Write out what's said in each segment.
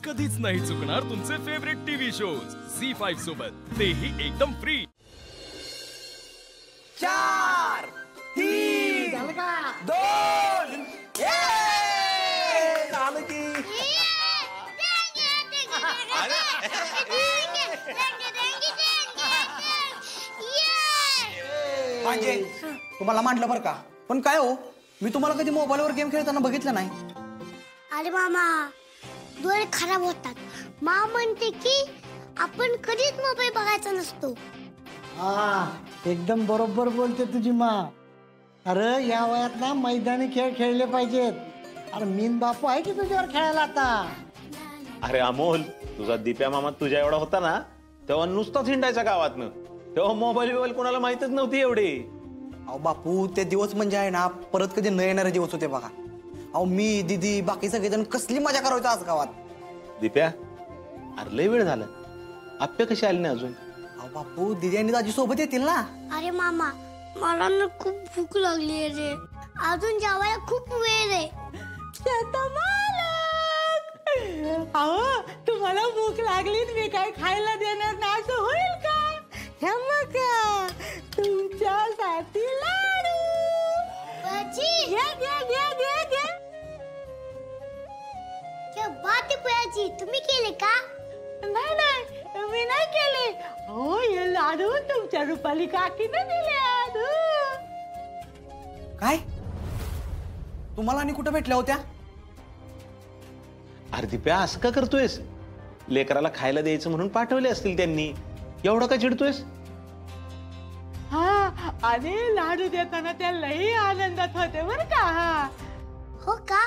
कधीच नाही चुकणार तुमचे फेवरेट टीव्ही शोज झी5 सोबत, तेही एकदम फ्री। 4 3 2 झालं की म्हणजे तुम्हाला मांडलं बरं का, पण काय हो, मी तुम्हाला कधी मोबाईलवर गेम खेळताना बघितलं नाही। अरे मामा, डोळे खराब होतात। मामा म्हणते की आपण कधीच मोबाईल बघायचा नसतो। एकदम बरोबर बोलते तुझी माँ। अरे या वयात ना मैदानी खेळ खेळले पाहिजेत। अरे मीन बापू आहे की तुझ्यावर खेळायला आता। अरे अमोल, तुझा दिप्या मामा तुझ्या एवढा होता ना तेव्हा नुसताच हिंडायचा गावातनं, तेव्हा मोबाईल कोणाला माहितच नव्हती एवढी। अहो बापू, ते दिवस म्हणजे आहे ना परत कधी न येणारे दिवस होते बघा। अहो मी दीदी बाकी सगळेजण कसली मजा करायचो आज गावात। दिप्या, अरे लय वेळ झाला, आप्या कशी आली नाही अजून? अहो बापू, दीदी आणि दाजी सोबत येतील ना। अरे मामा, मला ना खूप भूक लागली आहे रे, अजून जेवायला खूप वेळ आहे। अहो तुम्हाला भूक लागली, मी काय खायला देणार नाही असं होईल का? हे बघा तुमच्यासाठी लाडू। बाजी, घे घे घे घे घे। क्या बात आहे बाजी, तुम्ही केले का? नाही नाही, मी नाही केले। हो, हे लाडू तुमच्या रुपाली काकीने दिले। काय तुम्हाला आणि कुठे भेटल्या होत्या? अरे दिप्या, असं का करतोयस? लेकराला खायला द्यायचं म्हणून पाठवले असतील त्यांनी, एवढं का चिडतोयस? हा, आणि लाडू देताना त्या लई आनंदात होते बर का। हो का?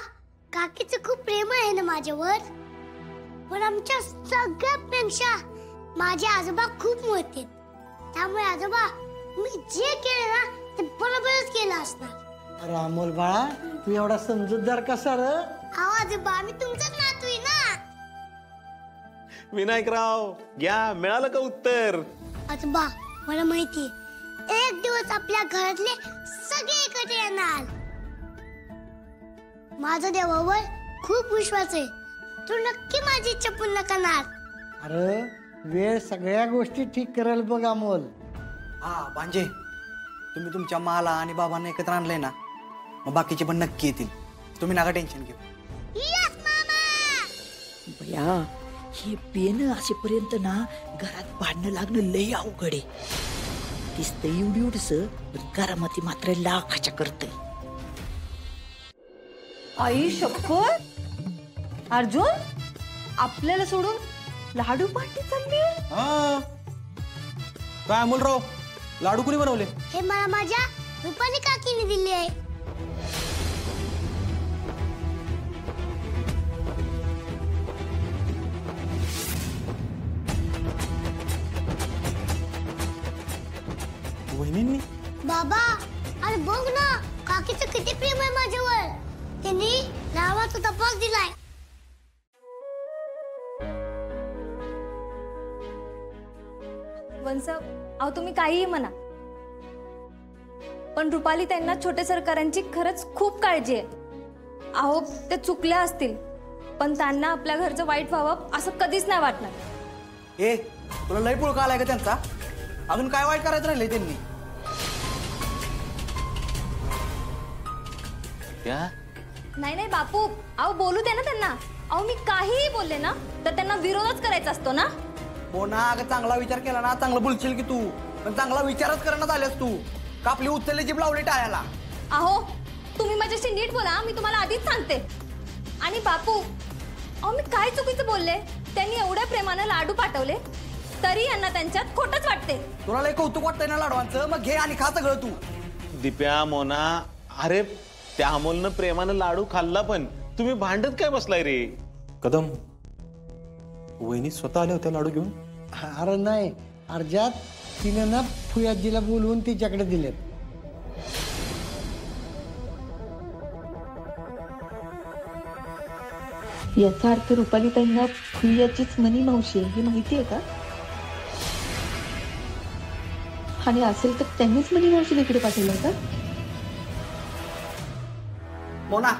काकीचं खूप प्रेम आहे ना माझ्यावर, पण आमच्या सगळ्यापेक्षा माझे आजोबा खूप मोठे, त्यामुळे आजोबा मी जे केलं ना ते बरोबरच केलं असणार। अरे अमोल बाळा, तू एवढा समजूतदार कसा रे? अहो आजोबा, मी तुमचाच नातू आहे ना। विनायकराव, घ्या, मिळालं का उत्तर? आजोबा, मला माहिती एक दिवस आपल्या घरातले सगळे एकत्र येणार। माझा देवावर खूप विश्वास आहे, तू नक्की माझी इच्छा पूर्ण करणार। अरे वेळ सगळ्या गोष्टी ठीक करेल बघ अमोल। हा भांजे, तुम्ही तुमच्या माला आणि बाबांना एकत्र आणलंय ना, मग बाकीचे पण नक्की येतील, तुम्ही नका टेन्शन घेऊ। यस मामा। भया, हे पेन असेपर्यंत ना घरात भांडणं लागणं लय अवघड आहे। दिसतं एवढस, पण करामती मात्र लाखाच्या करते। आई शपथ, अर्जुन आपल्याला सोडून लाडू पार्टी चालली? काय अमोलराव, लाडू कोणी बनवले? हे मला माझ्या रुपाली काकीने दिले आहे। वहिनींनी? बाबा, अरे बघ ना, काकीचं किती प्रेम आहे माझ्यावर, त्यांनी नावाचा तपास दिलाय। वंस, अहो तुम्ही काहीही म्हणा, पण रुपाली त्यांना छोटे सरकारांची खरंच खूप काळजी आहे। अहो ते चुकल्या असतील, पण त्यांना आपल्या घरचं वाईट व्हावं असं कधीच नाही वाटणार। ए, तुला लय पुळका आलाय का त्यांचा? अजून काय वाईट करायचं राहिलंय त्यांनी? नाही नाही बापू, अहो बोलू दे ना त्यांना। अहो मी काहीही बोलले ना तर त्यांना विरोधच करायचा असतो ना। हो ना, अगं चांगला विचार केला ना चांगलं बोलशील की तू, पण चांगला विचारच करण्यात आल्यास तू, का आपली उचलली जीभ लावली टाळ्याला। अहो तुम्ही माझ्याशी नीट बोला, मी तुम्हाला आधीच सांगते। आणि बापू, अहो मी काय चुकीचं बोलले? त्यांनी एवढ्या प्रेमानं लाडू पाठवले तरी यांना त्यांच्यात खोटच वाटते। तुला लय कौतुक वाटतंय ना लाडवांचं, मग घे आणि खा सगळं तू। दिप्या, मोना, अरे त्या अमोलनं प्रेमानं लाडू खाल्ला, पण तुम्ही भांडत काय बसलाय रे? कदम, वहिनी स्वतः आल्या होत्या लाडू घेऊन? अरे नाही, अर्जात तिने ना फुयाजीला बोलवून तिच्याकडे दिलेत। याचा अर्थ रुपाली ताईंना फुयाचीच मनी मावशी आहे हे माहिती आहे का? आणि असेल तर त्यांनीच मनी मावशीला इकडे पाठवलं का? मोना,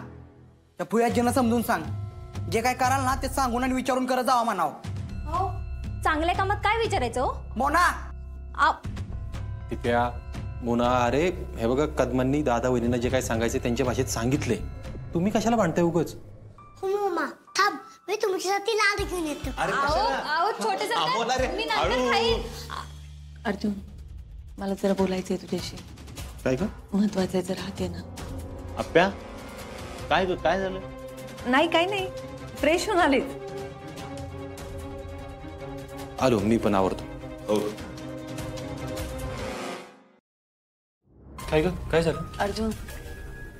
त्या फुयाजींना समजून सांग, जे काय कराल ना ते सांगून आणि विचारून करत जावा म्हणाव. हो चांगल्या कामात काय विचारायचं हो? मोना दिप्या मोना, अरे हे बघा, कदमांनी दादा वहिनींना जे काय सांगायचे त्यांच्या भाषेत सांगितले. तुम्ही कशाला भांडताय उगाच? हो मामा थांब, मी तुमच्यासाठी लाडू घेऊन येतो. छोटे मी नंतर खाईन. अर्जुन, मला जरा बोलायचंय तुझ्याशी. काय का महत्वाचं आहे, जरा हात ये ना. आप्या काय ग, काय झालं? नाही काही नाही, फ्रेश होऊन आले. आलो, मी पण आवरतो. हो. काय ग, काय झालं? अर्जुन,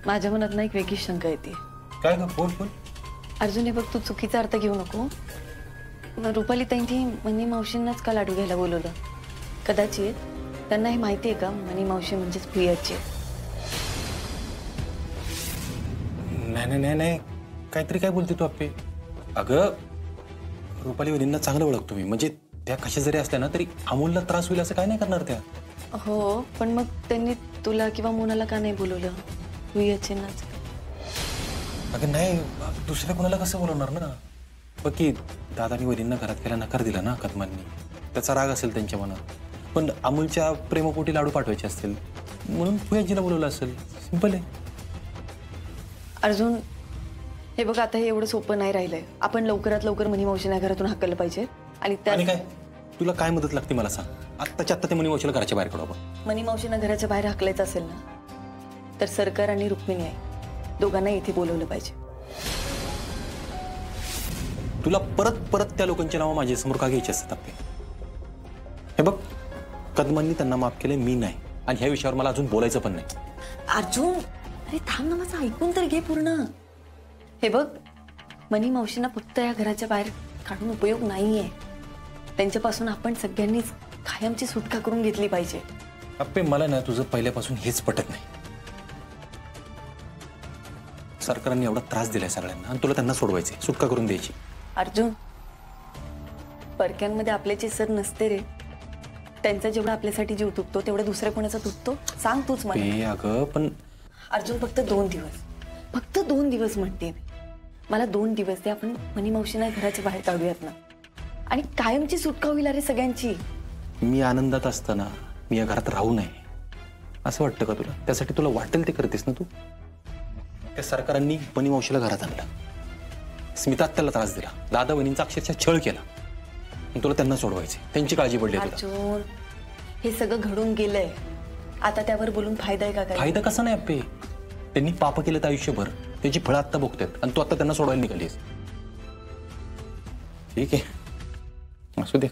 माझ्या मनात ना एक वेगळी शंका येते. काय ग, बोल बोल. अर्जुन, हे बघ, तू चुकीचा अर्थ घेऊ नको. रुपाली ताईंनी मनी मावशींनाच का लाडू घ्यायला बोलवलं? कदाचित त्यांना हे माहिती आहे का, मनी मावशी म्हणजेच प्रियाची. नाही नाही नाही, काहीतरी काय बोलते तू अप्पे? अगं, रुपाली वहिनींना चांगलं ओळखतो मी. म्हणजे त्या कशा जरी असल्या ना तरी अमोलला त्रास होईल असं काय नाही करणार त्या. हो, पण मग त्यांनी तुला किंवा मोनाला का नाही बोलवलं? प्रियाचींनाच. अगं नाही, दुसऱ्या कोणाला कसं बोलवणार ना? बघ की, दादानी वहिनींना घरात गेला नकार दिला ना कदमांनी. त्याचा राग असेल त्यांच्या मनात, पण अमोलच्या प्रेमपोटी लाडू पाठवायचे असतील म्हणून प्रियाजीला बोलवलं असेल. सिंपल आहे. अर्जुन, हे बघ, आता हे एवढं सोपं नाही राहिलंय. आपण लवकरात लवकर मनी मावशींना घरातून हाकललं पाहिजे. आणि काय तुला काय मदत लागते मला सांग. आत्ताच्या आत्ता ते मनी मावशीला घराच्या बाहेर काढू आपण. मनी मावशींना घराच्या बाहेर हाकलायचं असेल ना, तर सरकार आणि रुक्मिणी आहे दोघांना इथे बोलवलं पाहिजे. तुला परत परत त्या लोकांची नावं माझ्या समोर का घ्यायची असतात आपले? हे बघ, कदमांनी त्यांना माफ केले, मी नाही. आणि ह्या विषयावर मला अजून बोलायचं पण नाही. अर्जुन, अरे थांब ना, माझं ऐकून तर घे पूर्ण. हे बघ, मनी मावशींना फक्त या घराच्या बाहेर काढून उपयोग नाहीये. त्यांच्यापासून आपण सगळ्यांनीच कायमची सुटका करून घेतली पाहिजे. अप्पे, मला ना तुझं पहिल्यापासून हेच पटत नाही. सरकारने एवढा त्रास दिलाय सगळ्यांना आणि तुला त्यांना सोडवायचे, सुटका करून द्यायची. अर्जुन, परक्यांमध्ये आपल्याची सर नसते रे. त्यांचा जेवढा आपल्यासाठी जीव तुटतो तेवढा दुसऱ्या कोणाचा तुटतो? सांग तूच मला. अगं पण अर्जुन, फक्त 2 दिवस, फक्त 2 दिवस म्हणते मला. 2 दिवस ते आपण मनी मावशींना घराच्या बाहेर काढूयात ना, आणि कायमची सुटका होईल अरे सगळ्यांची. मी आनंदात असताना मी या घरात राहू नये असं वाटतं का तुला? त्यासाठी तुला वाटेल ते करतेस ना तू. त्या सरकारांनी मनी मावशीला घरात आणलं, स्मिता त्याला त्रास दिला, दादा वहिनींचा अक्षरशः छळ केला. तुला त्यांना सोडवायचे, त्यांची काळजी पडली. अर्जुन, हे सगळं घडून गेलंय, आता त्यावर बोलून फायदा आहे का? काय फायदा कसा नाही अप्पे? त्यांनी पाप केलं तर आयुष्यभर, त्याची फळं आत्ता भोगतात आणि तू आता त्यांना सोडवायला निघालीस. ठीक आहे, असू दे.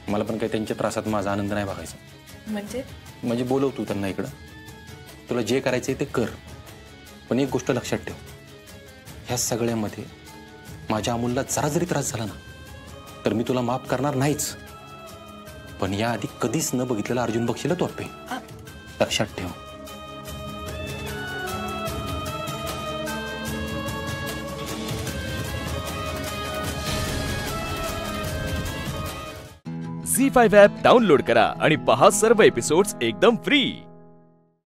मला पण काही त्यांच्या त्रासात माझा आनंद नाही बघायचा. म्हणजे बोलव तू त्यांना इकडं, तुला जे करायचंय ते कर. पण एक गोष्ट लक्षात ठेव, ह्या सगळ्यामध्ये माझ्या अमूलला जरा जरी त्रास झाला ना तर मी तुला माफ करणार नाहीच. पण याआधी कधीच न बघितलेला अर्जुन बघशील तू अप्पे, लक्षात ठेव. झी5 ॲप डाउनलोड करा आणि पहा सर्व एपिसोड्स एकदम फ्री.